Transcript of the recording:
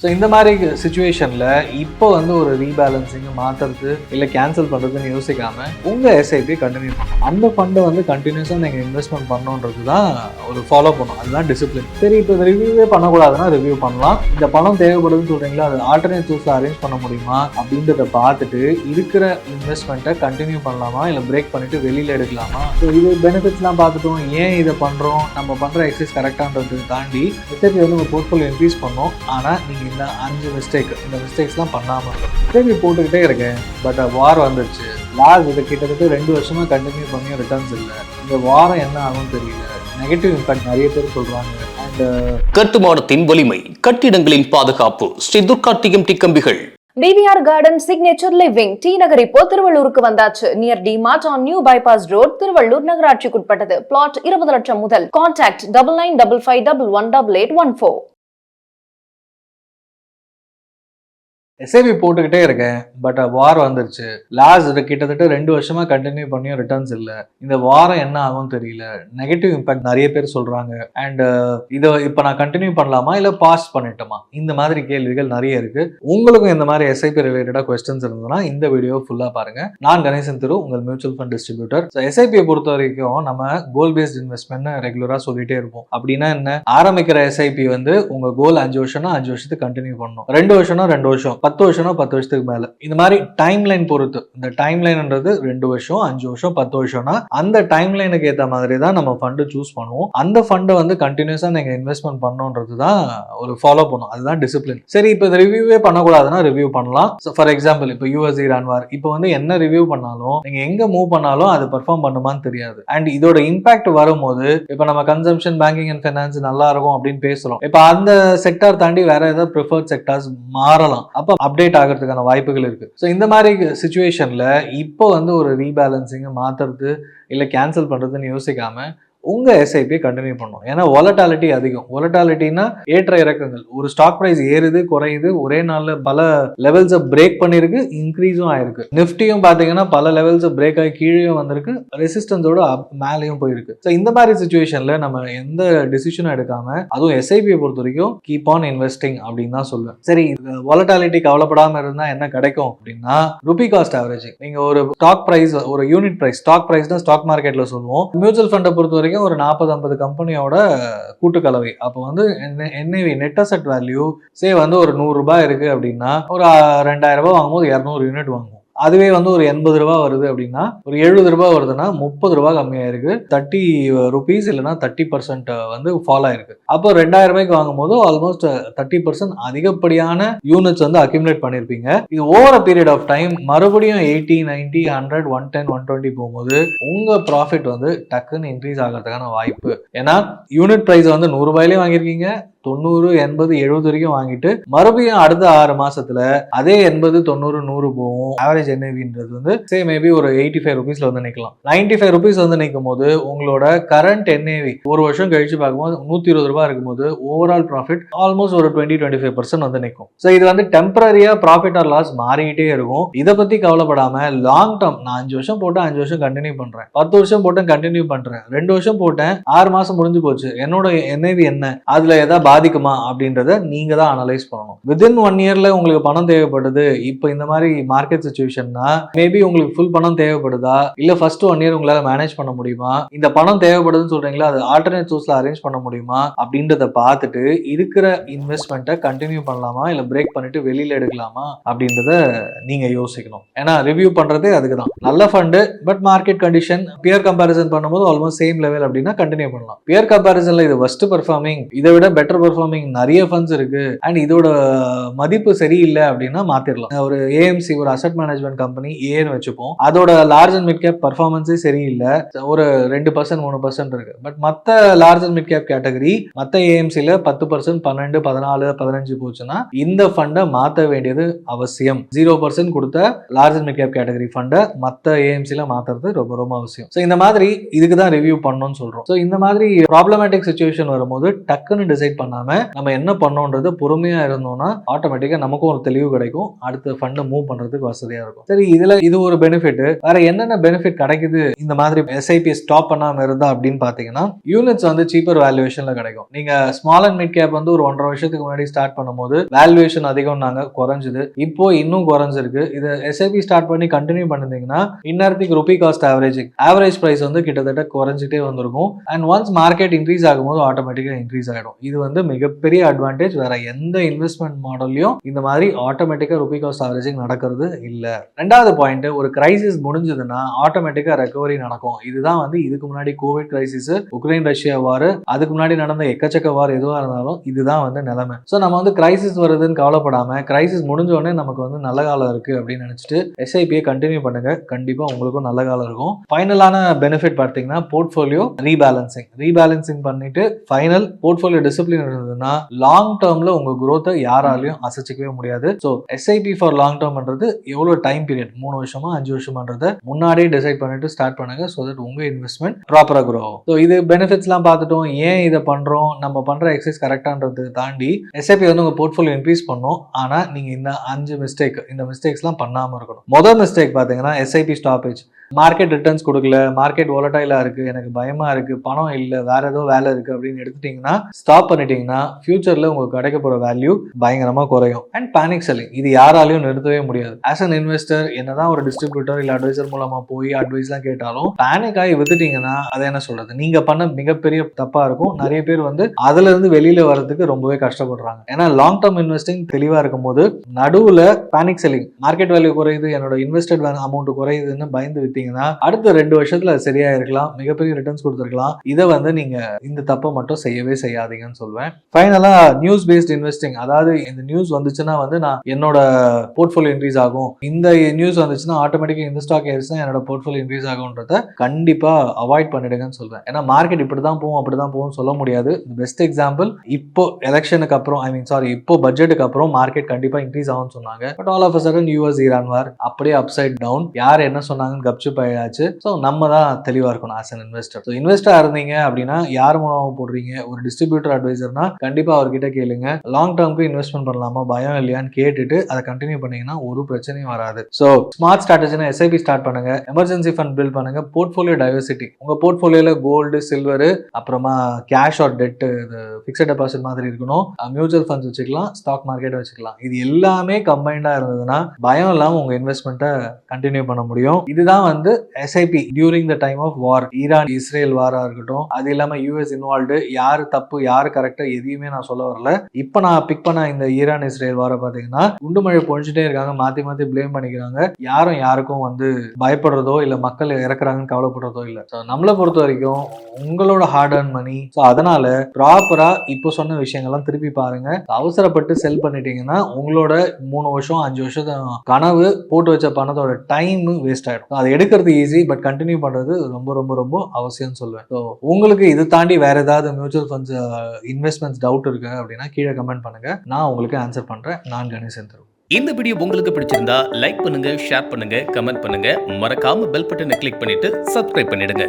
So இந்த மாதிரி சிச்சுவேஷனில் இப்போ ஒரு ரீபேலன்சிங் மாற்றுறது இல்லை கேன்சல் பண்ணுறதுன்னு யோசிக்காமல் உங்கள் எஸ்ஐபி கண்டினியூ பண்ணணும். அந்த ஃபண்டை கண்டினியூஸாக நீங்கள் இன்வெஸ்ட்மெண்ட் பண்ணணுன்றது தான் ஒரு ஃபாலோ பண்ணணும். அதுதான் டிசிப்ளின். சரி, இப்போ இந்த ரிவ்யூவே பண்ணக்கூடாதுன்னா ரிவ்யூ பண்ணலாம். இந்த பணம் தேவைப்படுதுன்னு சொல்கிறீங்களா, அது ஆல்டர்னேட் சோர்ஸில் அரேஞ்ச் பண்ண முடியுமா அப்படின்றத பார்த்துட்டு இருக்கிற இன்வெஸ்ட்மெண்ட்டை கண்டினியூ பண்ணலாமா இல்லை பிரேக் பண்ணிவிட்டு வெளியில் எடுக்கலாமா. ஸோ இது பெனிஃபிட்ஸ்லாம் பார்த்துட்டோம். ஏன் இதை பண்ணுறோம், நம்ம பண்ணுற எக்ஸசைஸ் கரெக்டான்றதை தாண்டி எஸ்ஐபி உங்கள் போர்ட்ஃபோலியோ இன்க்ரீஸ் பண்ணோம். ஆனால் நீங்கள் இந்த 5 மிஸ்டேக்ஸ்லாம் பண்ணாமல் இருக்கும். திரும்பி போட்டுக்கிட்டே இருக்கேன், பட் வார் வந்துருச்சு. இதை கிட்டத்தட்ட 2 வருஷமா கண்டினியூ பண்ணி ரிட்டர்ன்ஸ் இல்லை. இந்த வாரம் என்ன ஆகும்னு தெரியல. நெகட்டிவ் இம்பாக்ட் நிறைய பேர் சொல்றாங்க. அண்ட் கட்டுமானத்தின் வலிமை, கட்டிடங்களின் பாதுகாப்பு, ஸ்ரீ துர்கா டிஎம்டி கம்பிகள். BVR Garden Signature Living T Nagar இப்போ திருவள்ளூருக்கு வந்தாச்சு. Near D Mart on new bypass road, Tiruvallur நகராட்சிக்குட்பட்டது. பிளாட் 20 லட்சம் முதல். கான்டாக்ட் 9955511814. எஸ்ஐபி போட்டுக்கிட்டே இருக்கேன், பட் வார் வந்துருச்சு. இதை கிட்டத்தட்ட 2 வருஷமா கண்டினியூ பண்ணியும் ரிட்டர்ன்ஸ் இல்லை. இந்த வாரம் என்ன ஆகும்னு தெரியல. நெகட்டிவ் இம்பாக்ட் நிறைய பேர் சொல்றாங்க. அண்ட் இதை இப்போ நான் கண்டினியூ பண்ணலாமா இல்லை பாஸ் பண்ணிட்டோமா, இந்த மாதிரி கேள்விகள் நிறைய இருக்கு. உங்களுக்கும் இந்த மாதிரி எஸ்ஐபி ரிலேட்டடா கொஸ்டின்ஸ் இருந்ததுன்னா இந்த வீடியோ ஃபுல்லா பாருங்க. நான் கணேசன் திரு, உங்கள் மியூச்சுவல் ஃபண்ட் டிஸ்ட்ரிபியூட்டர். எஸ்ஐபியை பொறுத்த வரைக்கும் நம்ம கோல் பேஸ்ட் இன்வெஸ்ட்மெண்ட் ரெகுலரா சொல்லிட்டே இருப்போம். அப்படின்னா என்ன, ஆரம்பிக்கிற எஸ்ஐபி உங்க கோல் 5 வருஷம்னா 5 வருஷத்துக்கு கண்டினியூ பண்ணணும். 2 வருஷம்னா 2 வருஷம், 10 வருஷம்னா 10 வருஷத்துக்கு மேல. இந்த மாதிரி டைம் லைன் பொறுத்து. இந்த டைம் லைன்ன்றது 2 வருஷம், 5 வருஷம், 10 வருஷம்னா அந்த டைம் லைனுக்கு ஏற்ற மாதிரி தான் நம்ம ஃபண்டு சூஸ் பண்ணுவோம். அந்த ஃபண்டை கண்டினியூஸா நீங்க இன்வெஸ்ட்மெண்ட் பண்ணணுன்றது தான் ஒரு ஃபாலோ பண்ணும். அதுதான் டிசிப்ளின். சரி, இப்போ இந்த ரிவ்யூவே பண்ணக்கூடாதுன்னா ரிவ்யூ பண்ணலாம். ஃபார் எக்ஸாம்பிள், இப்போ யூஎஸ் ஈரான் வார், இப்போ என்ன ரிவ்யூ பண்ணாலும் நீங்க எங்க மூவ் பண்ணாலும் அது பெர்ஃபார்ம் பண்ணுமான்னு தெரியாது. அண்ட் இதோட இம்பாக்ட் வரும்போது இப்போ நம்ம கன்சம்ஷன், பேங்கிங் அண்ட் ஃபைனான்ஸ் நல்லா இருக்கும் அப்படின்னு பேசுறோம். இப்போ அந்த செக்டார் தாண்டி வேற ஏதாவது ப்ரிஃபர்ட் செக்டார்ஸ் மாறலாம். அப்போ அப்டேட் ஆகிறதுக்கான வாய்ப்புகள் இருக்கு. ஸோ இந்த மாதிரி சிச்சுவேஷன்ல இப்போ ஒரு ரீபேலன்சிங் மாத்துறது இல்லை கேன்சல் பண்றதுன்னு யோசிக்காம உங்க எஸ்ஐபி கண்டினியூ பண்ணும். ஏன்னா வாலட்டாலிட்டி அதிகம். வாலட்டாலிட்டினா ஏற்ற இறக்கங்கள். ஒரு ஸ்டாக் பிரைஸ் ஏறுது, குறையுது, ஒரே நாள்ல பல லெவல்ஸை பிரேக் பண்ணிருக்கு, இன்க்ரீஸும் ஆயிருக்கு. நிஃப்டியும் பாத்தீங்கன்னா பல லெவல்ஸை பிரேக் ஆகி கீழேயும் வந்திருக்கு, ரெசிஸ்டன்ஸோட மேலேயும் போயிருக்கு. ஸோ இந்த மாதிரி சிச்சுவேஷன்ல நம்ம எந்த டிசிஷனும் எடுக்காம, அதுவும் எஸ்ஐபியை பொறுத்த வரைக்கும் கீப் ஆன் இன்வெஸ்டிங் அப்படின்னு தான் சொல்லுவேன். சரி, வாலட்டாலிட்டி கவலைப்படாம இருந்தா என்ன கிடைக்கும் அப்படின்னா, ருபி காஸ்ட் ஆவரேஜிங். நீங்க ஒரு ஸ்டாக் பிரைஸ், ஒரு யூனிட் பிரைஸ், ஸ்டாக் பிரைஸ் தான் ஸ்டாக் மார்க்கெட்ல சொல்லுவோம். மியூச்சுவல் ஃபண்டை பொறுத்த வரைக்கும் ஒரு 40-50 கம்பெனியோட கூட்டுக்கலவை. அப்போ NAV நெட் அசெட் வேல்யூ சே ஒரு 100 ரூபாய் இருக்கு அப்படின்னா, ஒரு 2000 ரூபாய் வாங்கும்போது 200 யூனிட் வாங்குவோம். அதுவே ஒரு 80 ரூபாய் வருது அப்படின்னா, ஒரு 70 ரூபாய் வருதுன்னா 30 ரூபாய் கம்மியாயிருக்கு. 30 ரூபீஸ் இல்லைன்னா 30% ஃபால் ஆயிருக்கு. அப்போ 2000 ரூபாய்க்கு வாங்கும்போது ஆல்மோஸ்ட் 30% அதிகப்படியான யூனிட்ஸ் அக்யூமுலேட் பண்ணிருப்பீங்க. இது ஓவர் பீரியட் ஆஃப் டைம் மறுபடியும் 80, 90, 100, 110, 120 போகும்போது உங்க ப்ராஃபிட் டக்குன்னு இன்க்ரீஸ் ஆகிறதுக்கான வாய்ப்பு. ஏன்னா யூனிட் பிரைஸ் 100 ரூபாயிலே வாங்கியிருக்கீங்க, 90, 80, 70 வரைக்கும் வாங்கிட்டு மறுபடியும் அடுத்த 6 மாசத்துல அதே 80, 90, 100 போகும். ஆவரேஜ் NAVன்றது சே மேபி ஒரு 85 ருபீஸ்ல நிக்கலாம். 95 ருபீஸ் நிற்கும் போது உங்களோட கரண்ட் NAV ஒரு வருஷம் கழிச்சு பார்க்கும்போது 120 ரூபாய் இருக்கும்போது ஓவரால் ப்ராஃபிட் ஆல்மோஸ்ட் ஒரு 20-25% நிற்கும். ஸோ இது டெம்பரரியா ப்ராஃபிட் ஆர் லாஸ் மாறிக்கிட்டே இருக்கும். இதை பத்தி கவலைப்படாம லாங் டேர்ம், நான் 5 வருஷம் போட்டேன், 5 வருஷம் கண்டினியூ பண்றேன், 10 வருஷம் போட்டேன், கண்டினியூ பண்றேன், 2 வருஷம் போட்டேன், 6 மாசம் முடிஞ்சு போச்சு, என்னோட NAV என்ன, அதுல ஏதாவது பாதிக்குமா அப்படின்றத நீங்க தான் அனலைஸ் பண்ணணும். வித்தின் 1 இயர்ல உங்களுக்கு பணம் தேவைப்படுது. இப்போ இந்த மாதிரி மார்க்கெட் சிச்சுவேஷன்னா மேபி உங்களுக்கு ஃபுல் பணம் தேவைப்படுதா, இல்ல ஃபர்ஸ்ட் 1 இயர் உங்களால மேனேஜ் பண்ண முடியுமா, இந்த பணம் தேவைப்படுதுன்னு சொல்றீங்களா, அது ஆல்டர்னேட் சோர்ஸ்ல அரேஞ்ச் பண்ண முடியுமா அப்படின்றத பார்த்துட்டு இருக்கிற இன்வெஸ்ட்மெண்ட்டை கண்டினியூ பண்ணலாமா இல்ல பிரேக் பண்ணிட்டு வெளியில எடுக்கலாமா அப்படின்றத நீங்க யோசிக்கணும். ஏன்னா ரிவ்யூ பண்றது அதுக்கு தான். நல்ல fund, but market condition peer comparison பண்ணும்போது ஆல்மோஸ்ட் சேம் லெவல் அப்படின்னா கண்டினியூ பண்ணலாம். பியர் கம்பேரிசன்ல இது வர்ஸ்ட் பெர்ஃபார்மிங், இதை விட பெட்டர் பெர்ஃபார்மிங் நிறைய ஃபண்ட்ஸ் இருக்கு அண்ட் இதோட மதிப்பு சரியில்லை அப்படின்னா மாத்திரலாம். ஒரு AMC, ஒரு அசெட் மேனேஜ்மெண்ட் கம்பெனி ஏன்னு வச்சுப்போம், அதோட லார்ஜ் அண்ட் மிட் கேப் பர்ஃபார்மன்ஸே சரியில்லை, ஒரு 2%, 3% இருக்கு. பட் மற்ற large and mid cap category மற்ற AMCல 10%, 12, 14, 15 போச்சுன்னா இந்த ஃபண்டை மாற்ற வேண்டியது அவசியம். 0% கொடுத்த large and mid cap category ஃபண்டை மற்ற AMCல மாத்துறது ரொம்ப ரொம்ப அவசியம். ஸோ இந்த மாதிரி இதுக்கு தான் ரிவ்யூ பண்ணணும்னு சொல்றோம். ஸோ இந்த மாதிரி ப்ராப்ளமேட்டிக் சிச்சுவேஷன் வரும்போது டக்குன்னு டிசைட் பண்ணாம நம்ம என்ன பண்ணோன்றது பொறுமையா இருந்தோம்னா ஆட்டோமேட்டிக்கா நமக்கும் ஒரு தெளிவு கிடைக்கும். அடுத்த ஃபண்டை மூவ் பண்றதுக்கு வசதியா இருக்கும். இருக்கும். சரி, இது ஒரு பெனிஃபிட். வேற என்னென்ன பெனிஃபிட் கிடைக்குது இந்த மாதிரி எஸ்ஐபி ஸ்டாப் பண்ணாம இருந்தா அப்படின்னு பாத்தீங்கன்னா, யூனிட்ஸ் வந்து சீப்பர் வேல்யூவேஷன்ல கிடைக்கும். நீங்க ஸ்மால் அண்ட் மிட் கேப் வந்து ஒரு 1.5 வருஷத்துக்கு முன்னாடி ஸ்டார்ட் பண்ணும்போது வேல்யூவேஷன் அதிகம் குறைஞ்சது. இப்போ இன்னும் குறைஞ்சிருக்கு. இது எஸ்ஐபி ஸ்டார்ட் பண்ணி கண்டினியூ பண்ணிருந்தீங்கன்னா இந்நேரத்துக்கு ருபி காஸ்ட் ஆவரேஜ் பிரைஸ் வந்து கிட்டத்தட்ட குறைஞ்சிட்டே வந்திருக்கும். அண்ட் ஒன்ஸ் மார்க்கெட் இன்க்ரீஸ் ஆகும்போது ஆட்டோமேட்டிக்கா இன்க்ரீஸ் ஆகிடும். இது வந்து மிகப்பெரிய அட்வான்டேஜ். வேற எந்த இன்வெஸ்ட்மெண்ட் மாடல்லையும் இந்த மாதிரி ஆட்டோமேட்டிக்கா ருபி காஸ்ட் ஆவரேஜிங் நடக்கிறது இல்ல. ரெண்டாவது பாயிண்ட், ஒரு கிரைசிஸ் முடிஞ்சதுன்னா ஆட்டோமேட்டிக்கா ரெக்கவரி நடக்கும். இதுதான் வந்து இதுக்கு முன்னாடி கோவிட் கிரைசிஸ், உக்ரைன் ரஷ்யா வார், அதுக்கு முன்னாடி நடந்த எக்கச்சக்க வார் எதுவா இருந்தாலும் இதுதான் வந்து நிலைமை. ஸோ நம்ம வந்து கிரைசிஸ் வருதுன்னு கவலைப்படாம கிரைசிஸ் முடிஞ்ச உடனே நமக்கு வந்து நல்ல காலம் இருக்கு அப்படின்னு நினைச்சிட்டு எஸ்ஐபியை கண்டினியூ பண்ணுங்க. கண்டிப்பா உங்களுக்கும் நல்ல காலம் இருக்கும். ஃபைனலான பெனிஃபிட் பார்த்தீங்கன்னா போர்ட்ஃபோலியோ ரீபேலன்சிங் பண்ணிட்டு ஃபைனல் போர்ட்ஃபோலியோ டிசிப்ளின் இருந்ததுன்னா லாங் டேர்ம்ல உங்க growth யாராலையும் அசைச்சிக்கவே முடியாது. ஸோ எஸ்ஐபி ஃபார் லாங் டேர்ம்ன்றது எவ்வளவு டைம் பீரியட், 3 வருஷமா 5 வருஷமான்றதை முன்னாடியே டிசைட் பண்ணிட்டு ஸ்டார்ட் பண்ணுங்க. ஸோ தட் உங்க இன்வெஸ்ட்மெண்ட் ப்ராப்பரா grow ஆகும். ஸோ இது பெனிஃபிட்ஸ்லாம் பார்த்துட்டோம். ஏன் இதை பண்றோம், நம்ம பண்ற எக்ஸசைஸ் கரெக்டான்றது தாண்டி எஸ்ஐபி வந்து உங்க போர்ட்ஃபோலியோ இன்க்ரீஸ் பண்ணும். ஆனா நீங்க இந்த 5 மிஸ்டேக்ஸ்லாம் பண்ணாம இருக்கணும். முதல் மிஸ்டேக் பார்த்தீங்கன்னா எஸ்ஐபி ஸ்டாப்பேஜ். மார்க்கெட் ரிட்டர்ன்ஸ் கொடுக்கல, மார்க்கெட் வாலடைலா இருக்கு, எனக்கு பயமா இருக்கு, பணம் இல்லை, வேற ஏதோ வேலை இருக்கு அப்படின்னு எடுத்துட்டீங்கன்னா ஸ்டாப் பண்ணிட்டீங்கன்னா ஃபியூச்சர்ல உங்களுக்கு கிடைக்க போற வேல்யூ பயங்கரமா குறையும். அண்ட் பேனிக் செல்லிங், இது யாராலையும் நிறுத்தவே முடியாது. ஆஸ் அன் இன்வெஸ்டர் என்னதான் ஒரு டிஸ்ட்ரிபியூட்டர் இல்ல அட்வைசர் மூலமா போய் அட்வைஸ்லாம் கேட்டாலும் பேனிக் ஆகி வித்துட்டீங்கன்னா அதை என்ன சொல்றது, நீங்க பண்ண மிகப்பெரிய தப்பா இருக்கும். நிறைய பேர் வந்து அதுல இருந்து வெளியில வர்றதுக்கு ரொம்பவே கஷ்டப்படுறாங்க. ஏன்னா லாங் டேர்ம் இன்வெஸ்டிங் தெளிவா இருக்கும் போது நடுவுல பேனிக் செல்லிங், மார்க்கெட் வேல்யூ குறையுது, என்னோட இன்வெஸ்டட் அமௌண்ட் குறையுதுன்னு பயந்து அடுத்த 2 வருஷத்துல சரியா இருக்கலாம், மிகப்பெரிய ரிட்டர்ன்ஸ் கொடுத்துருக்கலாம். இதை வந்து நீங்க இந்த தப்பை மட்டும் செய்யவே செய்யாதீங்கன்னு சொல்வேன். ஃபைனலா நியூஸ் பேஸ்ட் இன்வெஸ்டிங், அதாவது இந்த நியூஸ் வந்துச்சுன்னா வந்து நான் என்னோட போர்ட்ஃபோலியோ இன்க்ரீஸ் ஆகும், இந்த நியூஸ் வந்துச்சுன்னா ஆட்டோமேட்டிக்கா இந்த ஸ்டாக் ஏறிச்சுன்னா என்னோட போர்ட்ஃபோலியோ இன்க்ரீஸ் ஆகும்ன்றத கண்டிப்பா அவாய்ட் பண்ணிடுங்கன்னு சொல்வேன். ஏன்னா மார்க்கெட் இப்படிதான் போகும் அப்படிதான் போகும் சொல்ல முடியாது. பெஸ்ட் எக்ஸாம்பிள் இப்போ எலெக்ஷனுக்கு அப்புறம் இப்போ பட்ஜெட்டுக்கு அப்புறம் மார்க்கெட் கண்டிப்பா இன்க்ரீஸ் ஆகும்னு சொன்னாங்க. But all of a sudden US Iran war அப்படியே அப்சைட் டவுன். யார் என்ன சொன்னாங்கன்னு கப்சு ஆயாச்சு. ஸோ நம்ம தான் தெளிவா இருக்கணும் ஆஸ் அன் இன்வெஸ்டர். ஸோ இன்வெஸ்டரா இருந்தீங்க அப்படின்னா யார் மூலமா போடுறீங்க, ஒரு டிஸ்ட்ரிபியூட்டர் அட்வைசர்னா கண்டிப்பா அவர்கிட்ட கேளுங்க. லாங் டேர்ம்க்கு இன்வெஸ்ட்மெண்ட் பண்ணலாமா, பயம் இல்லையான்னு கேட்டுட்டு அதை கண்டினியூ பண்ணீங்கன்னா ஒரு பிரச்சனையும் வராது. ஸோ ஸ்மார்ட் ஸ்ட்ராட்டஜினா எஸ்ஐபி ஸ்டார்ட் பண்ணுங்க, எமர்ஜென்சி ஃபண்ட் பில்ட் பண்ணுங்க, போர்ட்ஃபோலியோ டைவர்சிட்டி, உங்க போர்ட்ஃபோலியோல கோல்டு, சில்வர், அப்புறமா cash or debt, fixed deposit மாதிரி இருக்கணும், மியூச்சுவல் ஃபண்ட்ஸ் வச்சுக்கலாம், ஸ்டாக் மார்க்கெட் வச்சுக்கலாம். இது எல்லாமே கம்பைண்டா இருந்ததுன்னா பயம் இல்லாம உங்க இன்வெஸ்ட்மெண்ட்டை கண்டினியூ பண்ண முடியும். இதுதான் வந்து SIP during the time of war, Iran Israel வாரா இருக்கட்டும், அது இல்லாம யூஎஸ் இன்வால்வ்டு, யாரு தப்பு யாரு கரெக்டா எதையுமே நான் சொல்ல வரல. இப்ப நான் பிக் பண்ண இந்த ஈரான் இஸ்ரேல் வார பாத்தீங்கன்னா குண்டு மழை பொழிச்சுட்டே இருக்காங்க, மாத்தி மாத்தி பிளேம் பண்ணிக்கிறாங்க. யாருக்கும் வந்து பயப்படுறதோ இல்ல மக்கள் இறக்குறாங்கன்னு கவலைப்படுறதோ இல்ல. நம்மளை பொறுத்த வரைக்கும் உங்களோட ஹார்ட் அர்ன் மணி. அதனால ப்ராப்பரா இப்போ சொன்ன விஷயங்கள்லாம் திருப்பி பாருங்க. அவசரப்பட்டு செல் பண்ணிட்டீங்கன்னா உங்களோட 3 வருஷம் 5 வருஷம் கனவு போட்டு வச்ச பணத்தோட டைம் வேஸ்ட் ஆயிடும். அதை எடுக்கிறது ஈஸி, பட் கண்டினியூ பண்றது ரொம்ப ரொம்ப ரொம்ப அவசியம் சொல்லுவேன். ஸோ உங்களுக்கு இது தாண்டி வேற ஏதாவது மியூச்சுவல் ஃபண்ட்ஸ் இன்வெஸ்ட்மெண்ட்ஸ் டவுட் இருக்கு அப்படின்னா கீழே கமெண்ட் பண்ணுங்க, நான் உங்களுக்கு ஆன்சர் பண்றேன். நான் கணேசன் தருவேன். இந்த வீடியோ உங்களுக்கு பிடிச்சிருந்தா லைக் பண்ணுங்க, ஷேர் பண்ணுங்க, கமெண்ட் பண்ணுங்க, மறக்காம பெல் பட்டனை கிளிக் பண்ணிட்டு சப்ஸ்கிரைப் பண்ணிடுங்க.